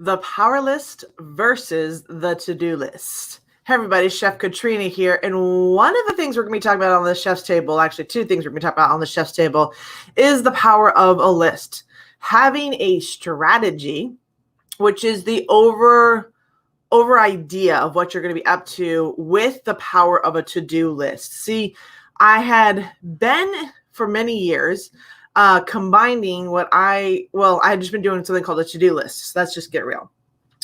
The power list versus the to-do list. Hey everybody, Chef Katrina here. And one of the things we're going to be talking about on the chef's table, actually two things we're going to be talking about on the chef's table, is the power of a list. Having a strategy, which is the over idea of what you're going to be up to, with the power of a to-do list. See, I had been for many years combining I had just been doing something called a to-do list. So let's just get real.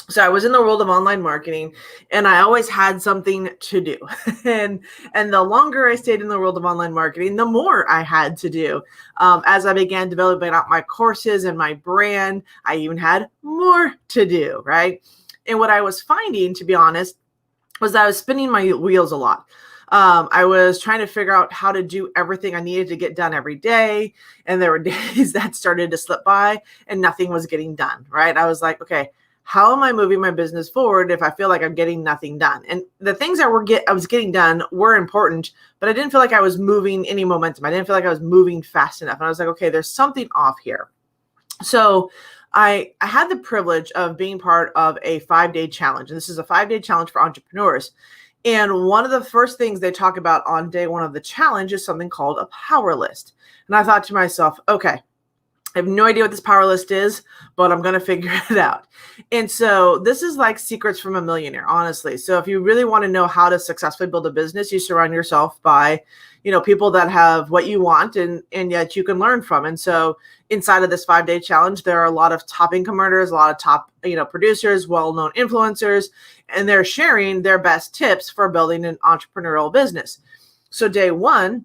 So I was in the world of online marketing and I always had something to do. and the longer I stayed in the world of online marketing, the more I had to do. As I began developing out my courses and my brand, I even had more to do, right? And what I was finding, to be honest, was that I was spinning my wheels a lot. I was trying to figure out how to do everything I needed to get done every day. And there were days that started to slip by and nothing was getting done, right? I was like, okay, how am I moving my business forward if I feel like I'm getting nothing done? And the things I was getting done were important, but I didn't feel like I was moving any momentum. I didn't feel like I was moving fast enough. And I was like, okay, there's something off here. So I had the privilege of being part of a 5-day challenge. And this is a 5-day challenge for entrepreneurs. And one of the first things they talk about on day one of the challenge is something called a power list. And I thought to myself, okay, I have no idea what this power list is, but I'm going to figure it out. And so this is like secrets from a millionaire, honestly. So if you really want to know how to successfully build a business, you surround yourself by, people that have what you want and yet you can learn from. And so inside of this 5-day challenge, there are a lot of top income earners, a lot of top, producers, well-known influencers, and they're sharing their best tips for building an entrepreneurial business. So day one,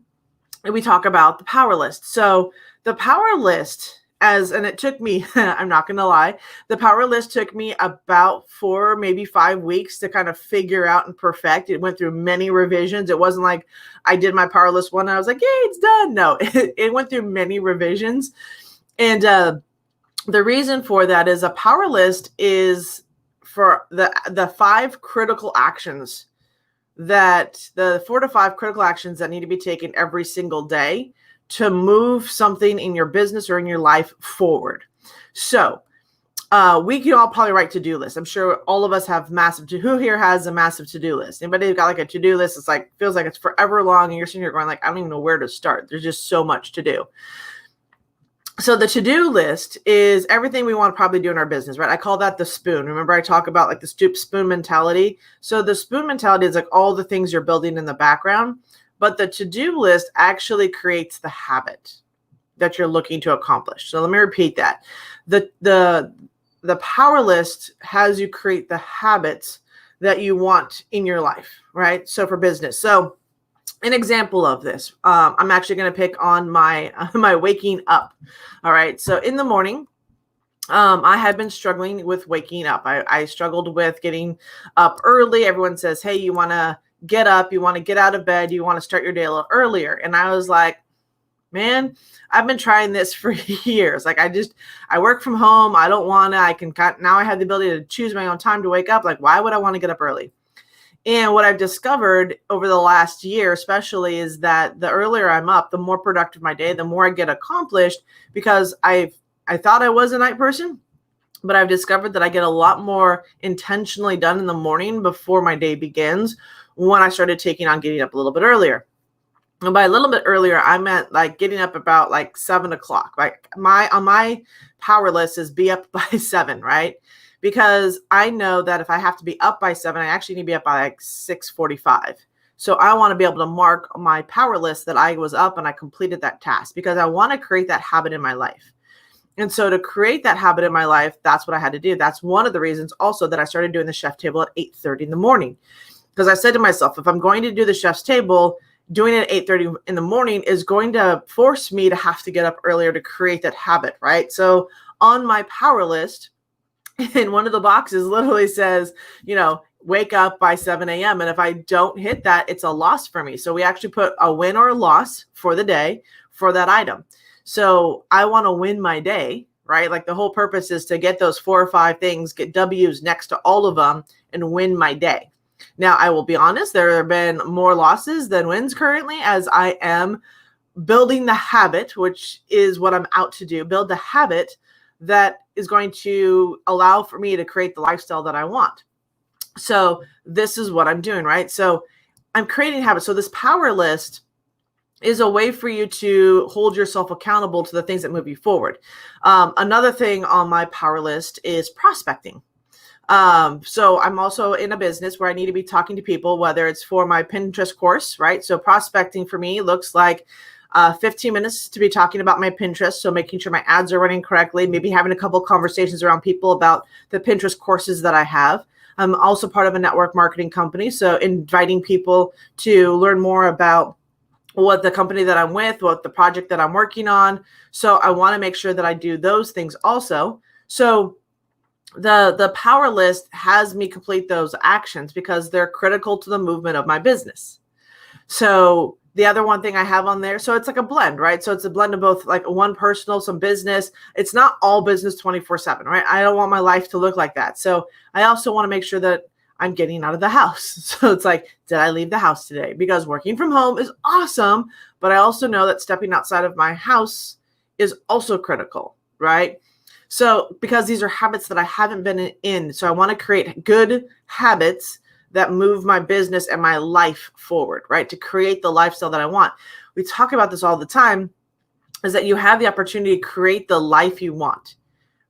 we talk about the power list. So the power list, and it took me, I'm not going to lie, the power list took me about 4, maybe 5 weeks to kind of figure out and perfect. It went through many revisions. It wasn't like I did my power list one and I was like, yay, it's done. No, it went through many revisions. And the reason for that is a power list is for the 5 critical actions the 4 to 5 critical actions that need to be taken every single day to move something in your business or in your life forward. So we can all probably write to-do lists. I'm sure all of us have who here has a massive to-do list? Anybody who got like a to-do list? It's like, feels like it's forever long and you're sitting here going like, I don't even know where to start. There's just so much to do. So the to-do list is everything we want to probably do in our business, right? I call that the spoon. Remember I talk about like the spoon mentality. So the spoon mentality is like all the things you're building in the background, but the to-do list actually creates the habit that you're looking to accomplish. So let me repeat that. The power list has you create the habits that you want in your life, right? So for business. So an example of this, I'm actually going to pick on my waking up. All right. So in the morning, I had been struggling with waking up. I struggled with getting up early. Everyone says, hey, you want to get up, you want to get out of bed, you want to start your day a little earlier. And I was like, man, I've been trying this for years. Like I work from home. I don't want to, now I have the ability to choose my own time to wake up. Like, why would I want to get up early? And what I've discovered over the last year, especially, is that the earlier I'm up, the more productive my day, the more I get accomplished, because I thought I was a night person, but I've discovered that I get a lot more intentionally done in the morning before my day begins when I started taking on getting up a little bit earlier. And by a little bit earlier, I meant like getting up about like 7 o'clock. Like on my power list is be up by 7, right? Because I know that if I have to be up by 7, I actually need to be up by like 6:45. So I want to be able to mark my power list that I was up and I completed that task, because I want to create that habit in my life. And so to create that habit in my life, that's what I had to do. That's one of the reasons also that I started doing the chef table at 8:30 in the morning. Because I said to myself, if I'm going to do the chef's table, doing it at 8:30 in the morning is going to force me to have to get up earlier to create that habit, right? So on my power list, in one of the boxes literally says, wake up by 7 a.m. And if I don't hit that, it's a loss for me. So we actually put a win or a loss for the day for that item. So I want to win my day, right? Like the whole purpose is to get those 4 or 5 things, get W's next to all of them and win my day. Now, I will be honest, there have been more losses than wins currently, as I am building the habit, which is what I'm out to do, build the habit that is going to allow for me to create the lifestyle that I want. So this is what I'm doing, right? So I'm creating habits. So this power list is a way for you to hold yourself accountable to the things that move you forward. Another thing on my power list is prospecting. So I'm also in a business where I need to be talking to people, whether it's for my Pinterest course, right? So prospecting for me looks like 15 minutes to be talking about my Pinterest. So making sure my ads are running correctly, maybe having a couple conversations around people about the Pinterest courses that I have. I'm also part of a network marketing company. So inviting people to learn more about what the company that I'm with, what the project that I'm working on. So I want to make sure that I do those things also. So the power list has me complete those actions because they're critical to the movement of my business. So the other one thing I have on there, so it's like a blend, right? So it's a blend of both, like one personal, some business. It's not all business 24/7, right? I don't want my life to look like that. So I also want to make sure that I'm getting out of the house. So it's like, did I leave the house today? Because working from home is awesome, but I also know that stepping outside of my house is also critical, right? So because these are habits that I haven't been in, so I want to create good habits that move my business and my life forward, right? To create the lifestyle that I want. We talk about this all the time, is that you have the opportunity to create the life you want.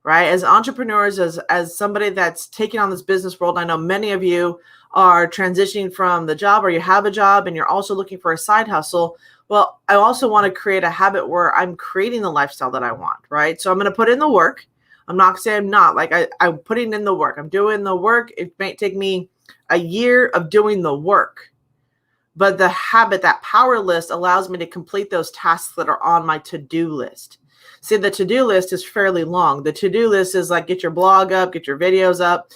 Right? As entrepreneurs, as somebody that's taking on this business world, I know many of you are transitioning from the job, or you have a job and you're also looking for a side hustle. Well, I also want to create a habit where I'm creating the lifestyle that I want, right? So I'm going to put in the work. I'm not saying I'm not, like I'm putting in the work. I'm doing the work. It may take me a year of doing the work, but the habit, that power list, allows me to complete those tasks that are on my to-do list. See, the to-do list is fairly long. The to-do list is like, get your blog up, get your videos up,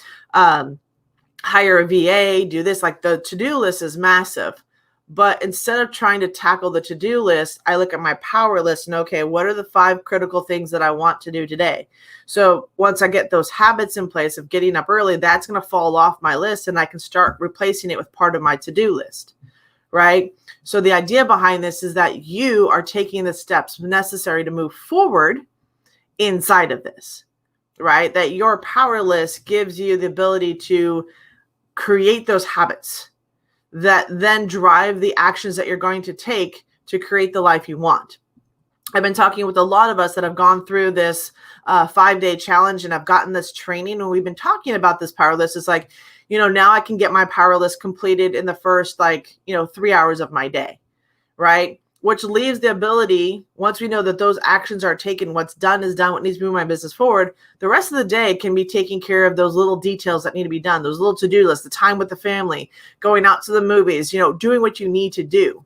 hire a VA, do this. Like, the to-do list is massive. But instead of trying to tackle the to-do list, I look at my power list and, okay, what are the 5 critical things that I want to do today? So once I get those habits in place of getting up early, that's going to fall off my list and I can start replacing it with part of my to-do list. Right? So the idea behind this is that you are taking the steps necessary to move forward inside of this, right? That your power list gives you the ability to create those habits that then drive the actions that you're going to take to create the life you want. I've been talking with a lot of us that have gone through this 5-day challenge and have gotten this training. And we've been talking about this power list. It's like, now I can get my power list completed in the first 3 hours of my day, right? Which leaves the ability, once we know that those actions are taken, what's done is done, what needs to move my business forward, the rest of the day can be taking care of those little details that need to be done, those little to-do lists, the time with the family, going out to the movies, doing what you need to do.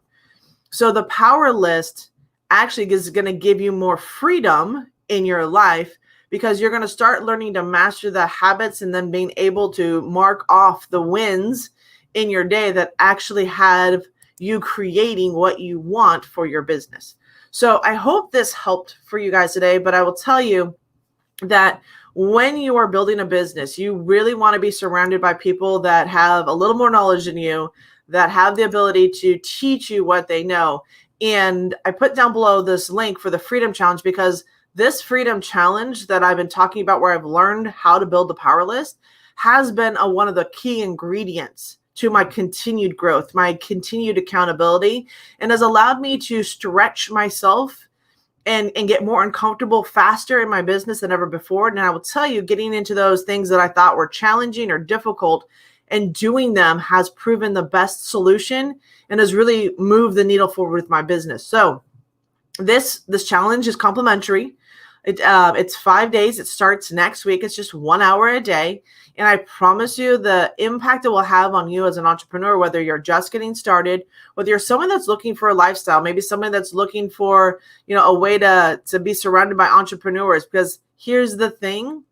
So the power list actually is going to give you more freedom in your life, because you're going to start learning to master the habits and then being able to mark off the wins in your day that actually have you creating what you want for your business. So I hope this helped for you guys today, but I will tell you that when you are building a business, you really want to be surrounded by people that have a little more knowledge than you, that have the ability to teach you what they know. And I put down below this link for the Freedom Challenge, because this Freedom Challenge that I've been talking about, where I've learned how to build the power list, has been one of the key ingredients to my continued growth, my continued accountability, and has allowed me to stretch myself and get more uncomfortable faster in my business than ever before. And I will tell you, getting into those things that I thought were challenging or difficult and doing them has proven the best solution and has really moved the needle forward with my business. So this challenge is complimentary. It's 5 days. It starts next week. It's just 1 hour a day. And I promise you the impact it will have on you as an entrepreneur, whether you're just getting started, whether you're someone that's looking for a lifestyle, maybe someone that's looking for, a way to be surrounded by entrepreneurs. Because here's the thing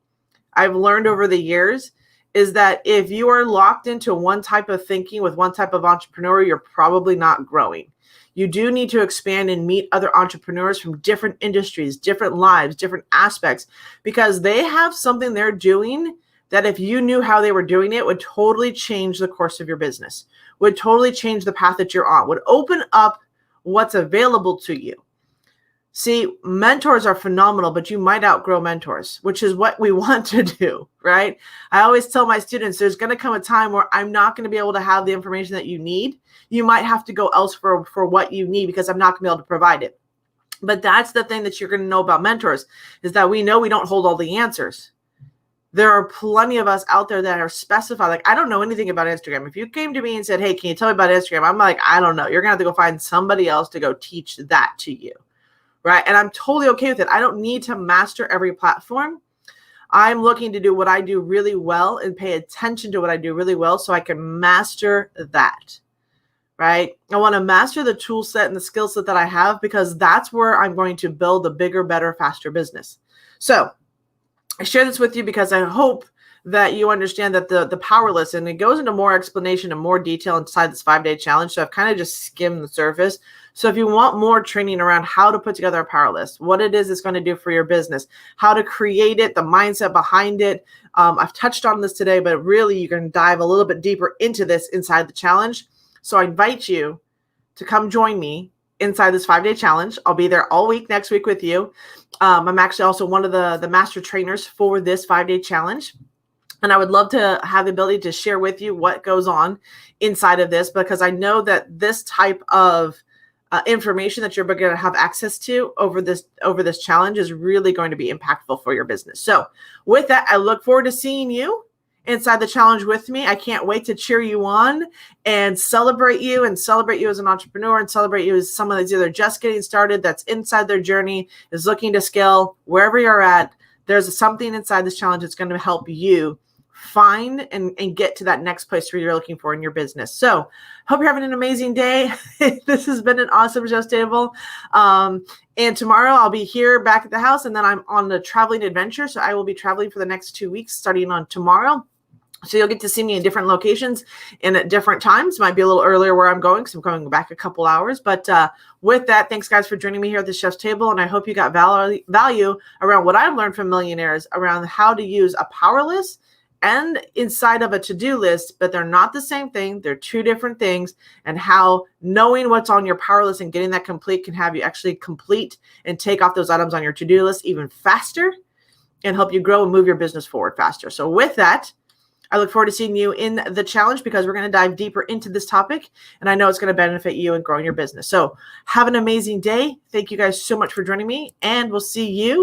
I've learned over the years is that if you are locked into one type of thinking with one type of entrepreneur, you're probably not growing. You do need to expand and meet other entrepreneurs from different industries, different lives, different aspects, because they have something they're doing that if you knew how they were doing it would totally change the course of your business, would totally change the path that you're on, would open up what's available to you. See, mentors are phenomenal, but you might outgrow mentors, which is what we want to do, right? I always tell my students, there's going to come a time where I'm not going to be able to have the information that you need. You might have to go elsewhere for what you need because I'm not going to be able to provide it. But that's the thing that you're going to know about mentors, is that we know we don't hold all the answers. There are plenty of us out there that are specified. Like, I don't know anything about Instagram. If you came to me and said, hey, can you tell me about Instagram? I'm like, I don't know. You're going to have to go find somebody else to go teach that to you. Right. And I'm totally okay with it. I don't need to master every platform. I'm looking to do what I do really well and pay attention to what I do really well so I can master that. Right. I want to master the tool set and the skill set that I have, because that's where I'm going to build a bigger, better, faster business. So I share this with you because I hope that you understand that the powerless, and it goes into more explanation and more detail inside this 5-day challenge. So I've kind of just skimmed the surface. So if you want more training around how to put together a power list, what it is it's going to do for your business, how to create it, the mindset behind it. I've touched on this today, but really you can dive a little bit deeper into this inside the challenge. So I invite you to come join me inside this 5-day challenge. I'll be there all week next week with you. I'm actually also one of the master trainers for this 5-day challenge. And I would love to have the ability to share with you what goes on inside of this, because I know that this type of information that you're going to have access to over this challenge is really going to be impactful for your business. So with that, I look forward to seeing you inside the challenge with me. I can't wait to cheer you on and celebrate you as an entrepreneur, and celebrate you as someone that's either just getting started, that's inside their journey, is looking to scale. Wherever you're at, there's something inside this challenge that's going to help you find and get to that next place where you're looking for in your business. So hope you're having an amazing day. This has been an awesome Chef's Table. And tomorrow I'll be here back at the house, and then I'm on a traveling adventure. So I will be traveling for the next 2 weeks starting on tomorrow. So you'll get to see me in different locations and at different times. Might be a little earlier where I'm going, because I'm going back a couple hours. But with that, thanks guys for joining me here at the Chef's Table. And I hope you got value around what I've learned from millionaires around how to use a power list and inside of a to-do list, but they're not the same thing. They're two different things, and how knowing what's on your power list and getting that complete can have you actually complete and take off those items on your to-do list even faster and help you grow and move your business forward faster. So with that, I look forward to seeing you in the challenge, because we're going to dive deeper into this topic, and I know it's going to benefit you in growing your business. So have an amazing day. Thank you guys so much for joining me, and we'll see you